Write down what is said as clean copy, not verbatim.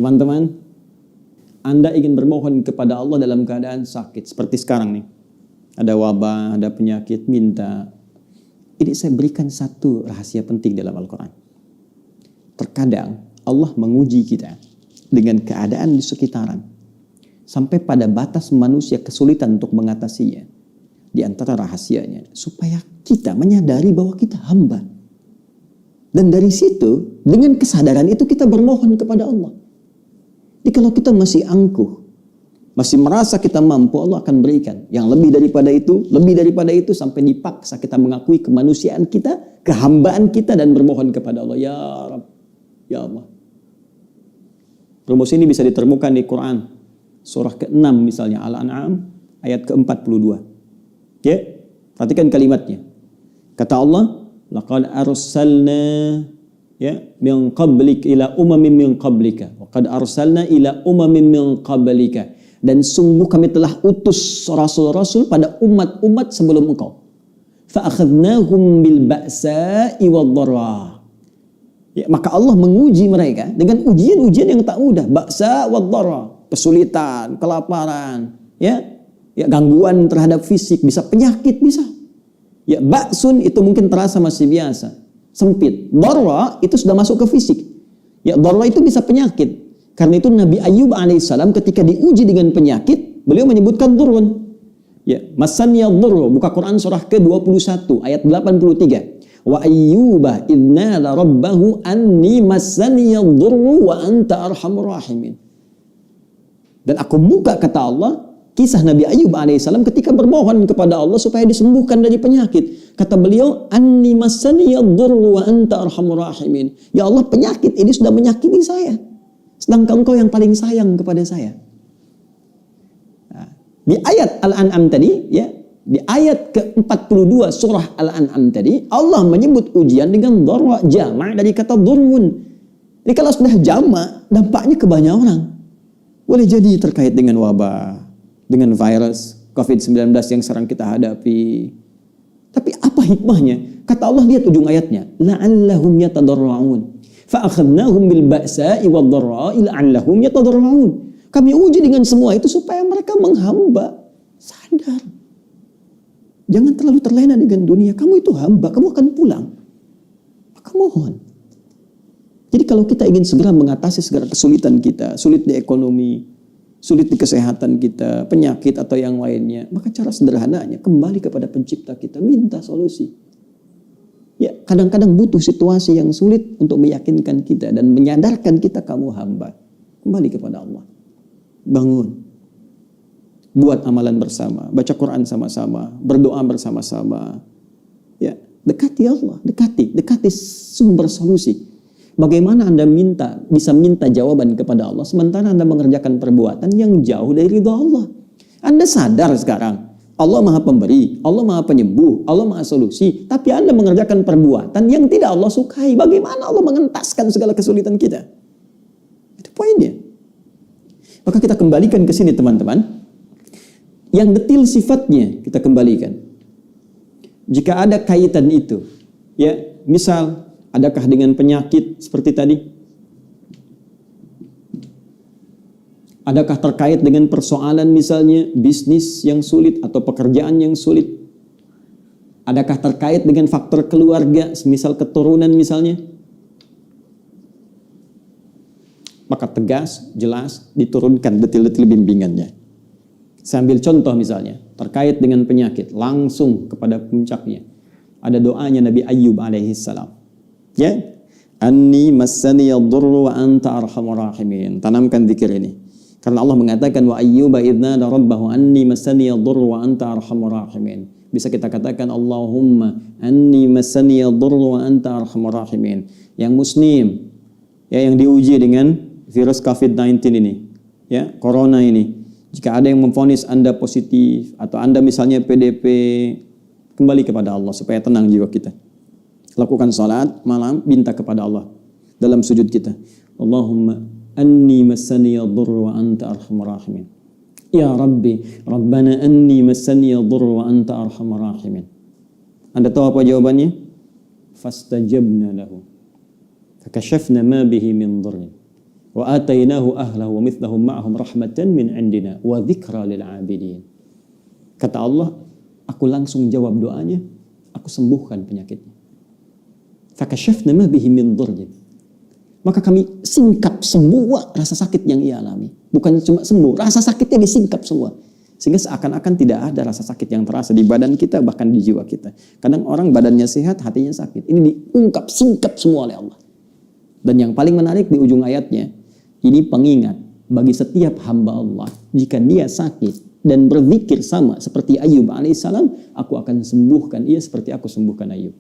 Teman-teman, Anda ingin bermohon kepada Allah dalam keadaan sakit. Seperti sekarang nih. Ada wabah, ada penyakit, minta. Ini saya berikan satu rahasia penting dalam Al-Quran. Terkadang Allah menguji kita dengan keadaan di sekitaran. Sampai pada batas manusia kesulitan untuk mengatasinya. Di antara rahasianya, supaya kita menyadari bahwa kita hamba. Dan dari situ, dengan kesadaran itu kita bermohon kepada Allah. Jadi kalau kita masih angkuh, masih merasa kita mampu, Allah akan berikan. Yang lebih daripada itu, sampai dipaksa kita mengakui kemanusiaan kita, kehambaan kita, dan bermohon kepada Allah. Ya Rabb, ya Allah. Rumus ini bisa ditemukan di Quran. Surah ke-6 misalnya, Al-An'am, ayat ke-42. Ya, perhatikan kalimatnya. Kata Allah, laqad arsalna min qablik ila umamin min qablika wa qad arsalna ila umamin min qablika, dan sungguh kami telah utus rasul-rasul pada umat-umat sebelum engkau. Fa akhadnahum bil ba'sa'i wad dharra. Ya, maka Allah menguji mereka dengan ujian-ujian yang tak mudah, ba'sa wad dharra, kesulitan, kelaparan, ya gangguan terhadap fisik, bisa penyakit, bisa. Ya, ba'sun itu mungkin terasa masih biasa, sempit. Dharra itu sudah masuk ke fisik. Ya, dharra itu bisa penyakit. Karena itu Nabi Ayyub alaihissalam ketika diuji dengan penyakit, beliau menyebutkan durun. Ya, masaniya dhurru, buka Quran surah ke-21 ayat 83. Wa ayyuba idnala rabbahu anni masaniya dhurru wa anta arhamur rahimin. Dan aku buka, kata Allah, kisah Nabi Ayyub alaihissalam ketika bermohon kepada Allah supaya disembuhkan dari penyakit. Kata beliau, anni masaniya dhurru wa anta arhamur rahimin. Ya Allah, penyakit ini sudah menyakiti saya, sedangkan Engkau yang paling sayang kepada saya. Nah, di ayat Al-An'am tadi, ya, di ayat ke-42 surah Al-An'am tadi, Allah menyebut ujian dengan dharra, jama' dari kata dhurrun. Jadi kalau sudah jama', dampaknya ke banyak orang. Boleh jadi terkait dengan wabah, dengan virus COVID-19 yang sekarang kita hadapi. Tapi apa hikmahnya? Kata Allah, lihat ujung ayatnya, la'allahum yatadarra'un. Fa'akhadnahum bil ba'sa'i wad dharra'i la'allahum yatadarra'un. Kami uji dengan semua itu supaya mereka menghamba, sadar. Jangan terlalu terlena dengan dunia. Kamu itu hamba, kamu akan pulang. Maka mohon. Jadi kalau kita ingin segera mengatasi segala kesulitan kita, sulit di ekonomi, sulit di kesehatan kita, penyakit atau yang lainnya, maka cara sederhananya kembali kepada pencipta kita, minta solusi. Ya, kadang-kadang butuh situasi yang sulit untuk meyakinkan kita dan menyadarkan kita kamu hamba. Kembali kepada Allah. Bangun. Buat amalan bersama, baca Quran sama-sama, berdoa bersama-sama. Ya, dekati Allah, dekati sumber solusi. Bagaimana Anda bisa minta jawaban kepada Allah sementara Anda mengerjakan perbuatan yang jauh dari ridha Allah? Anda sadar sekarang Allah Maha Pemberi, Allah Maha Penyembuh, Allah Maha Solusi, tapi Anda mengerjakan perbuatan yang tidak Allah sukai. Bagaimana Allah mengentaskan segala kesulitan kita? Itu poinnya. Maka kita kembalikan ke sini, teman-teman. Yang detil sifatnya kita kembalikan. Jika ada kaitan itu, ya, misal adakah dengan penyakit seperti tadi? Adakah terkait dengan persoalan misalnya bisnis yang sulit atau pekerjaan yang sulit? Adakah terkait dengan faktor keluarga, misal keturunan misalnya? Maka tegas, jelas, diturunkan detil-detil bimbingannya. Saya ambil contoh misalnya, terkait dengan penyakit, langsung kepada puncaknya. Ada doanya Nabi Ayyub alaihissalam. Ya, anni massaniya dhurru wa anta arhamur rahimin. Tanamkan zikir ini. Karena Allah mengatakan wa ayyuba idnada rabbahu anni massaniya dhurru wa anta arhamur rahimin. Bisa kita katakan Allahumma anni massaniya dhurru wa anta arhamur rahimin. Yang muslim, ya, yang diuji dengan virus COVID-19 ini, ya, corona ini. Jika ada yang memvonis Anda positif atau Anda misalnya PDP, kembali kepada Allah supaya tenang jiwa kita. Lakukan salat malam, minta kepada Allah dalam sujud kita. Allahumma anni massaniya dhurru wa anta arhamur rahimin. Ya Rabbi, Rabbana anni massaniya dhurru wa anta arhamur rahimin. Anda tahu apa jawabannya? Fastajabna lahu. Fakashafna ma bihi min dhurrin. Wa atainahu ahlahu wa mithlahum ma'ahum rahmatan min indina wa dzikra lil 'abidin. Kata Allah, aku langsung jawab doanya, aku sembuhkan penyakitnya. Fakashafna ma bihi min dhurrin. Maka kami singkap semua rasa sakit yang ia alami. Bukan cuma sembuh, rasa sakitnya disingkap semua. Sehingga seakan-akan tidak ada rasa sakit yang terasa di badan kita, bahkan di jiwa kita. Kadang orang badannya sehat, hatinya sakit. Ini diungkap, singkap semua oleh Allah. Dan yang paling menarik di ujung ayatnya, ini pengingat bagi setiap hamba Allah. Jika dia sakit dan berzikir sama seperti Ayub alaihissalam, aku akan sembuhkan ia seperti aku sembuhkan Ayub.